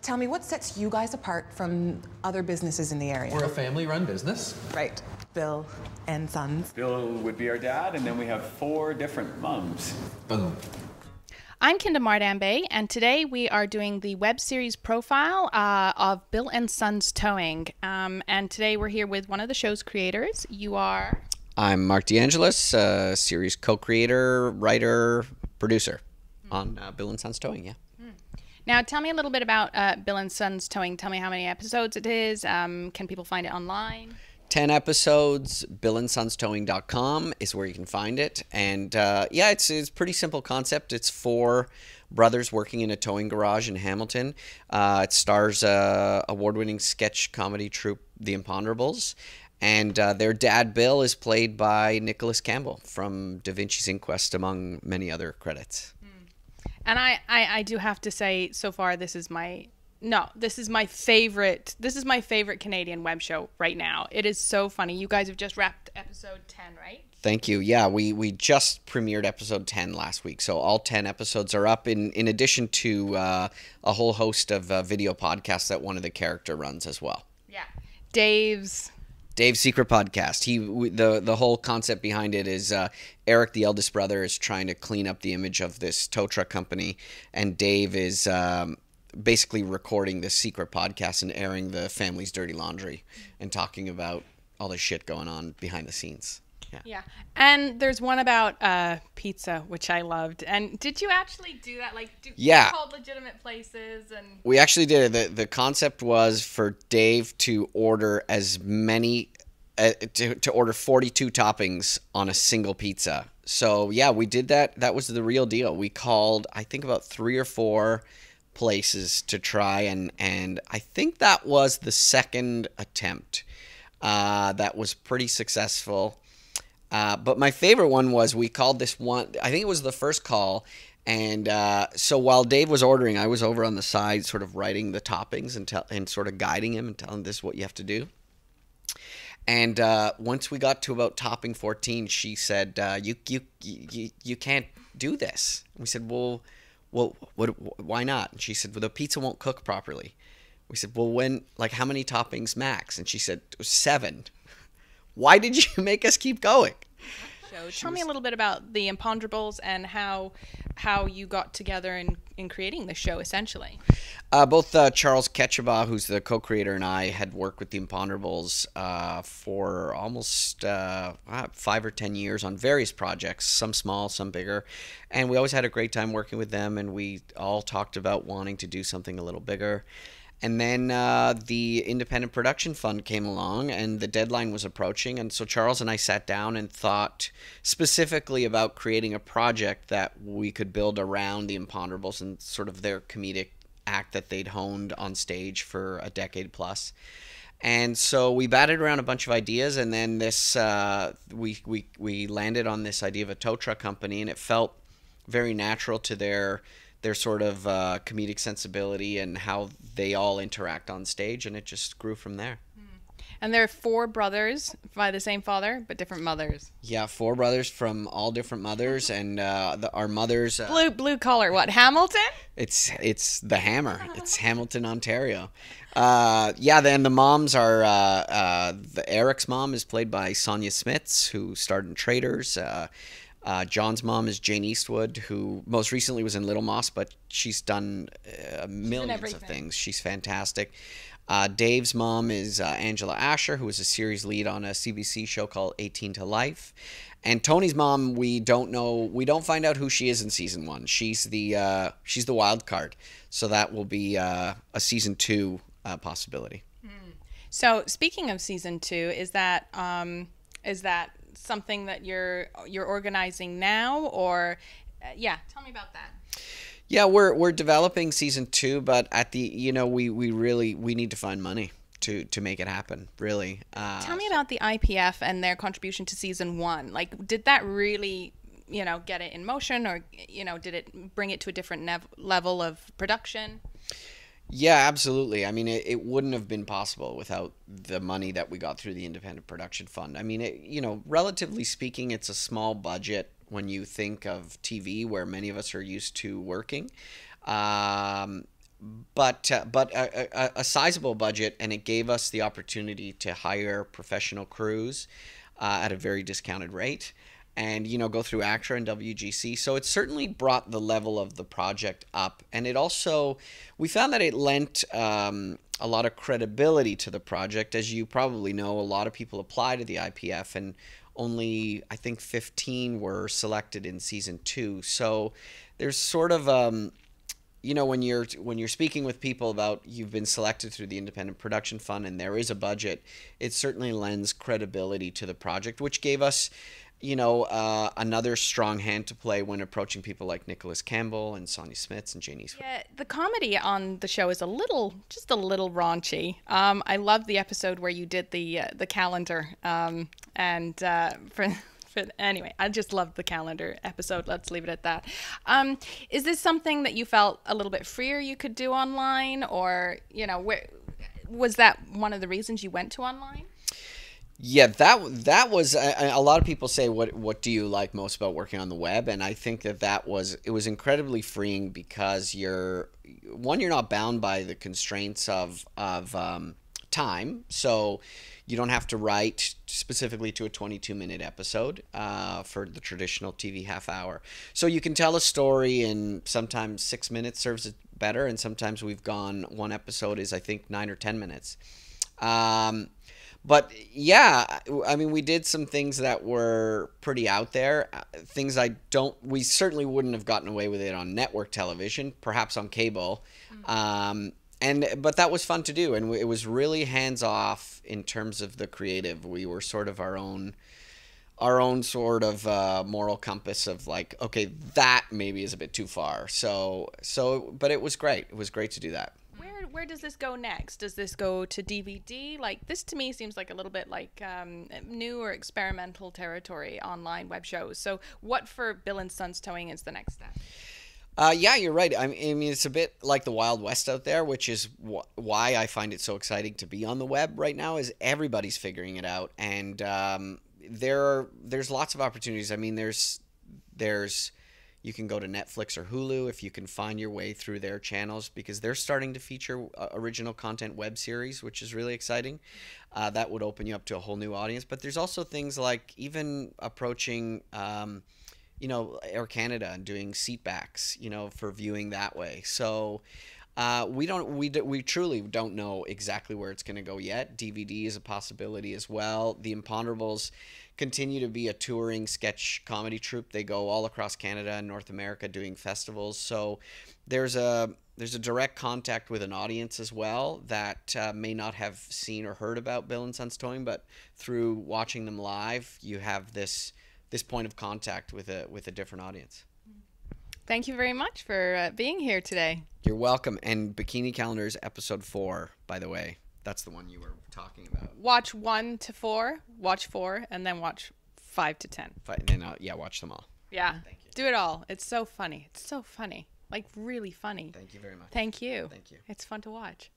tell me, what sets you guys apart from other businesses in the area? We're a family-run business. Right. Bill and Sons. Bill would be our dad, and then we have 4 different mums. Boom. I'm Kinda Mardambe, and today we are doing the web series profile of Bill and Sons Towing. And today we're here with one of the show's creators. You are? I'm Mark DeAngelis, series co-creator, writer, producer on Bill and Sons Towing, yeah. Now, tell me a little bit about Bill and Sons Towing. Tell me how many episodes it is. Can people find it online? 10 episodes, billandsonstowing.com is where you can find it. And yeah, it's a pretty simple concept. It's 4 brothers working in a towing garage in Hamilton. It stars award-winning sketch comedy troupe, The Imponderables. And their dad, Bill, is played by Nicholas Campbell from Da Vinci's Inquest, among many other credits. And I do have to say, so far, this is my favorite Canadian web show right now. It is so funny. You guys have just wrapped episode 10, right? Thank you. Yeah, we just premiered episode 10 last week. So all 10 episodes are up in addition to a whole host of video podcasts that one of the character runs as well. Yeah. Dave's Secret Podcast. The whole concept behind it is Eric, the eldest brother, is trying to clean up the image of this tow truck company, and Dave is basically recording this secret podcast and airing the family's dirty laundry and talking about all the shit going on behind the scenes. Yeah. And there's one about pizza, which I loved. And did you actually do that? Like, you called legitimate places? And we actually did it. The concept was for Dave to order as many, to order 42 toppings on a single pizza. So, yeah, we did that. That was the real deal. We called, I think, about 3 or 4 places to try. And I think that was the second attempt. That was pretty successful. But my favorite one was we called this one, I think it was the first call, and so while Dave was ordering, I was over on the side sort of writing the toppings and sort of guiding him and telling him this is what you have to do. And once we got to about topping 14, she said, you can't do this. And we said, well, why not? And she said, well, the pizza won't cook properly. We said, well, how many toppings max? And she said, 7. Why did you make us keep going? Tell me a little bit about The Imponderables and how you got together in creating the show, essentially. Both Charles Ketchabaugh, who's the co-creator, and I had worked with The Imponderables for almost 5 or 10 years on various projects, some small, some bigger. And we always had a great time working with them, and we all talked about wanting to do something a little bigger. And then the Independent Production Fund came along, and the deadline was approaching. And so Charles and I sat down and thought specifically about creating a project that we could build around the Imponderables and sort of their comedic act that they'd honed on stage for a decade plus. And so we batted around a bunch of ideas, and then this we landed on this idea of a tow truck company, and it felt very natural to their sort of comedic sensibility and how they all interact on stage, and it just grew from there. And there are 4 brothers by the same father, but different mothers. Yeah, 4 brothers from all different mothers, and our mothers... blue collar, what, Hamilton? It's the Hammer. It's Hamilton, Ontario. Yeah, then the moms are... Eric's mom is played by Sonia Smits, who starred in Traitors. John's mom is Jane Eastwood, who most recently was in Little Moss, but she's done millions of things. She's fantastic. Dave's mom is Angela Asher, who was a series lead on a CBC show called 18 to Life. And Tony's mom, we don't find out who she is in season 1. She's the wild card. So that will be a season 2 possibility. So speaking of season 2, is that something that you're organizing now, or tell me about that. Yeah, we're developing season 2, but at the we need to find money to make it happen, really. Tell me about the IPF and their contribution to season 1. Like, did that really get it in motion, or did it bring it to a different level of production? Yeah, absolutely. I mean, it wouldn't have been possible without the money that we got through the Independent Production Fund. I mean, relatively speaking, it's a small budget when you think of TV, where many of us are used to working. but a sizable budget, and it gave us the opportunity to hire professional crews at a very discounted rate, and go through ACTRA and WGC. So it certainly brought the level of the project up, and it also, we found that it lent a lot of credibility to the project. As you probably know, a lot of people apply to the IPF, and only I think 15 were selected in season 2. So there's sort of when you're speaking with people about you've been selected through the Independent Production Fund and there is a budget, it certainly lends credibility to the project, which gave us another strong hand to play when approaching people like Nicholas Campbell and Sonia Smits and Janie. Yeah, the comedy on the show is just a little raunchy. I love the episode where you did the calendar, anyway, I just loved the calendar episode. Let's leave it at that. Is this something that you felt a little bit freer you could do online, or was that one of the reasons you went to online? Yeah, that was a lot of people say what do you like most about working on the web, and I think it was incredibly freeing because you're not bound by the constraints of time, so you don't have to write specifically to a 22-minute episode for the traditional TV half hour. So you can tell a story in sometimes 6 minutes serves it better, and sometimes we've gone, one episode is I think 9 or 10 minutes. But yeah, I mean, we did some things that were pretty out there, things we certainly wouldn't have gotten away with it on network television, perhaps on cable. But that was fun to do, and it was really hands off in terms of the creative. We were sort of our own sort of moral compass of like, okay, that maybe is a bit too far. But it was great. It was great to do that. Where does this go next? Does this go to DVD? Like, this to me seems like a little bit like new or experimental territory, online web shows. So what for Bill and Sons Towing is the next step? Yeah, you're right. I mean, it's a bit like the Wild West out there, which is why I find it so exciting to be on the web right now, is everybody's figuring it out. And there's lots of opportunities. I mean, there's you can go to Netflix or Hulu if you can find your way through their channels, because they're starting to feature original content web series, which is really exciting. That would open you up to a whole new audience. But there's also things like even approaching Air Canada and doing seatbacks, for viewing that way. So we truly don't know exactly where it's going to go yet. DVD is a possibility as well. The Imponderables continue to be a touring sketch comedy troupe. They go all across Canada and North America doing festivals. So there's a direct contact with an audience as well that may not have seen or heard about Bill and Sons Towing, but through watching them live, you have this point of contact with a different audience. Thank you very much for being here today. You're welcome. And Bikini Calendars episode 4, by the way. That's the one you were talking about. Watch 1 to 4, watch 4, and then watch 5 to 10. Watch them all. Yeah. Thank you. Do it all. It's so funny. It's so funny. Like, really funny. Thank you very much. Thank you. Thank you. It's fun to watch.